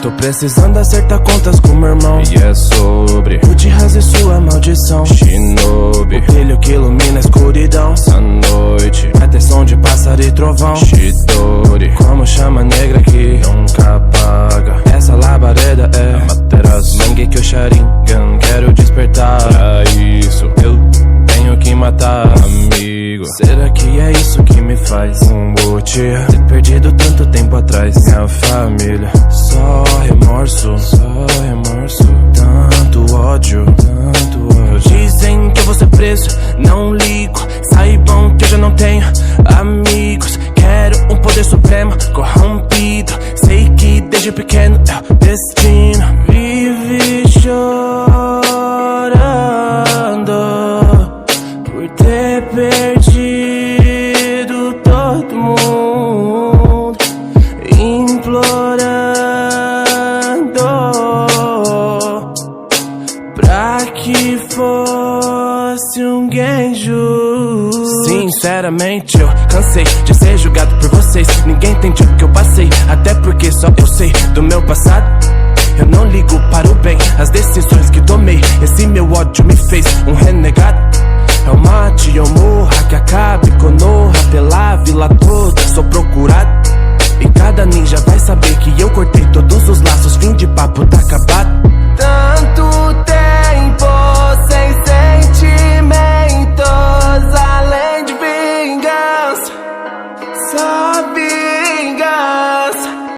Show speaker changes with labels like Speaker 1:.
Speaker 1: Tô precisando acertar contas com meu irmão,
Speaker 2: e é sobre
Speaker 1: Uchiha e sua maldição,
Speaker 2: Shinobi,
Speaker 1: o brilho que ilumina a escuridão.
Speaker 2: essa noite
Speaker 1: Vai ter som de pássaro e trovão,
Speaker 2: Chidori,
Speaker 1: como chama negra que
Speaker 2: nunca apaga.
Speaker 1: essa labareda é
Speaker 2: Amaterasu,
Speaker 1: Mangekyo Sharingan, quero despertar.
Speaker 2: pra isso
Speaker 1: Eu tenho que matar.
Speaker 2: amigo,
Speaker 1: Será que é isso que me faz
Speaker 2: Uchiha,
Speaker 1: ter perdido tanto tempo atrás?
Speaker 2: minha família,
Speaker 1: Só remorso, tanto ódio, Dizem que eu vou ser preso, não ligo. Saibam que eu já não tenho amigos. Quero um poder supremo, corrompido. Sei que desde pequeno é o destino. Vive chorando por ter perdido todo mundo, implorando pra que fosse um Genju. Sinceramente eu cansei de ser julgado por vocês. Ninguém entende o que eu passei, até porque só eu sei do meu passado. Eu não ligo para o bem, as decisões que tomei. Esse meu ódio me fez um renegado.